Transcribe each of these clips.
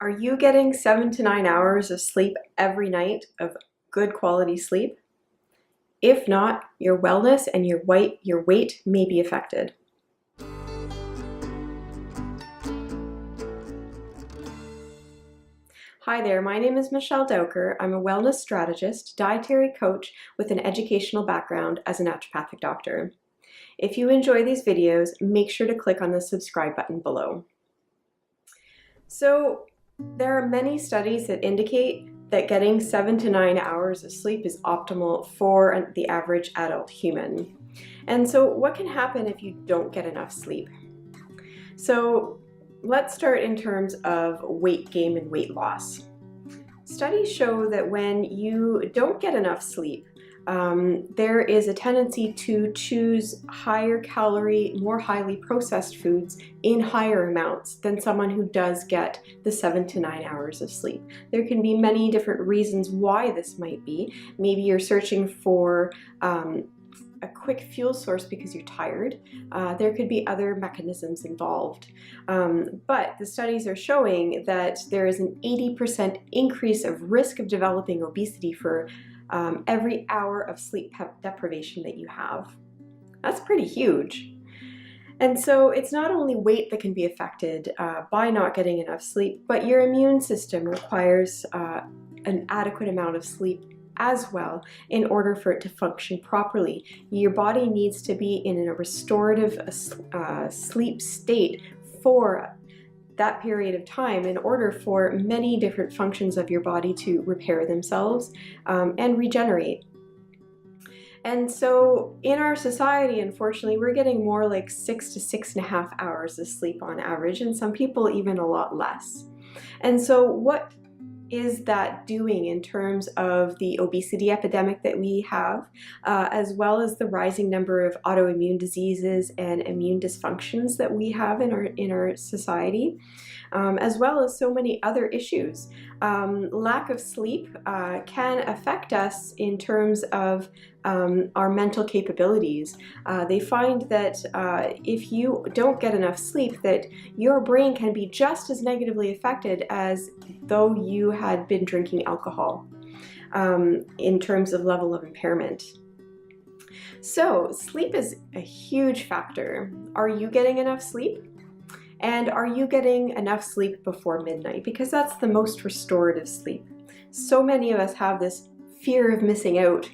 Are you getting 7 to 9 hours of sleep every night of good quality sleep? If not, your wellness and your weight may be affected. Hi there, my name is Michelle Dowker. I'm a wellness strategist, dietary coach with an educational background as a naturopathic doctor. If you enjoy these videos, make sure to click on the subscribe button below. So, there are many studies that indicate that getting 7 to 9 hours of sleep is optimal for the average adult human. And so what can happen if you don't get enough sleep? So let's start in terms of weight gain and weight loss. Studies show that when you don't get enough sleep, there is a tendency to choose higher calorie, more highly processed foods in higher amounts than someone who does get the 7 to 9 hours of sleep. There can be many different reasons why this might be. Maybe you're searching for a quick fuel source because you're tired. There could be other mechanisms involved. But the studies are showing that there is an 80% increase of risk of developing obesity for every hour of sleep deprivation that you have. That's pretty huge. And so it's not only weight that can be affected by not getting enough sleep, but your immune system requires an adequate amount of sleep as well in order for it to function properly. Your body needs to be in a restorative sleep state for that period of time in order for many different functions of your body to repair themselves and regenerate. And so in our society, unfortunately, we're getting more like 6 to 6.5 hours of sleep on average, and some people even a lot less. And so what is that doing in terms of the obesity epidemic that we have, as well as the rising number of autoimmune diseases and immune dysfunctions that we have in our society, as well as so many other issues. Lack of sleep can affect us in terms of our mental capabilities. They find that if you don't get enough sleep, that your brain can be just as negatively affected as though you had been drinking alcohol in terms of level of impairment. So sleep is a huge factor. Are you getting enough sleep? And are you getting enough sleep before midnight? Because that's the most restorative sleep. So many of us have this fear of missing out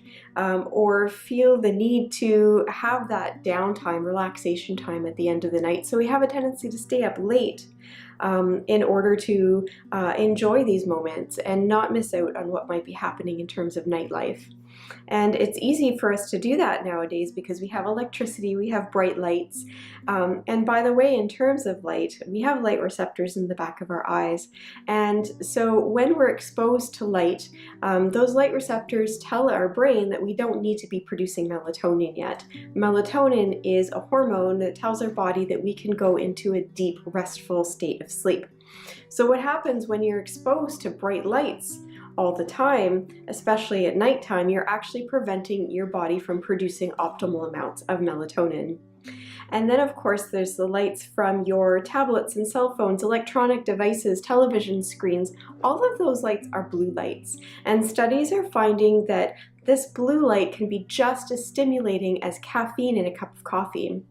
or feel the need to have that downtime, relaxation time at the end of the night. So we have a tendency to stay up late in order to enjoy these moments and not miss out on what might be happening in terms of nightlife. And it's easy for us to do that nowadays because we have electricity, we have bright lights. And by the way, in terms of light, we have light receptors in the back of our eyes. And so when we're exposed to light, those light receptors tell our brain that we don't need to be producing melatonin yet. Melatonin is a hormone that tells our body that we can go into a deep, restful state of sleep. So what happens when you're exposed to bright lights all the time, especially at nighttime, you're actually preventing your body from producing optimal amounts of melatonin. And then of course there's the lights from your tablets and cell phones, electronic devices, television screens. All of those lights are blue lights. And studies are finding that this blue light can be just as stimulating as caffeine in a cup of coffee.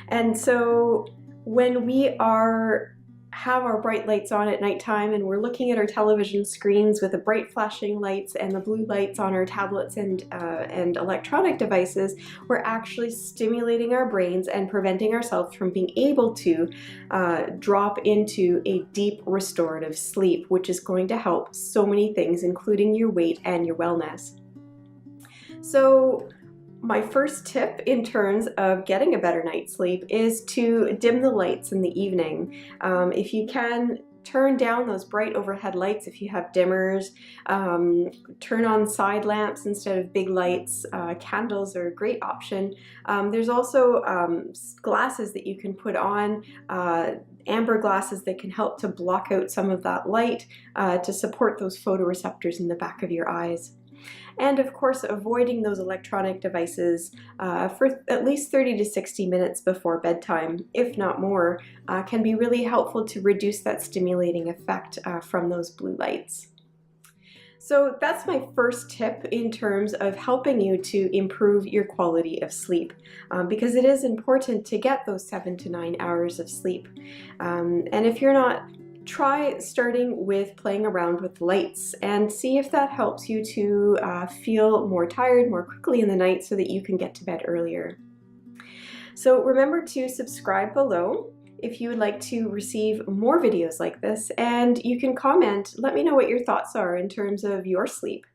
And so when we have our bright lights on at nighttime and we're looking at our television screens with the bright flashing lights and the blue lights on our tablets and electronic devices, we're actually stimulating our brains and preventing ourselves from being able to drop into a deep restorative sleep, which is going to help so many things, including your weight and your wellness. So my first tip in terms of getting a better night's sleep is to dim the lights in the evening. If you can, turn down those bright overhead lights if you have dimmers, turn on side lamps instead of big lights. Candles are a great option. There's also glasses that you can put on, amber glasses that can help to block out some of that light to support those photoreceptors in the back of your eyes. And of course, avoiding those electronic devices for at least 30 to 60 minutes before bedtime, if not more, can be really helpful to reduce that stimulating effect from those blue lights. So that's my first tip in terms of helping you to improve your quality of sleep, because it is important to get those 7 to 9 hours of sleep. And if you're not, try starting with playing around with lights and see if that helps you to feel more tired more quickly in the night so that you can get to bed earlier. So remember to subscribe below if you would like to receive more videos like this, and you can comment, let me know what your thoughts are in terms of your sleep.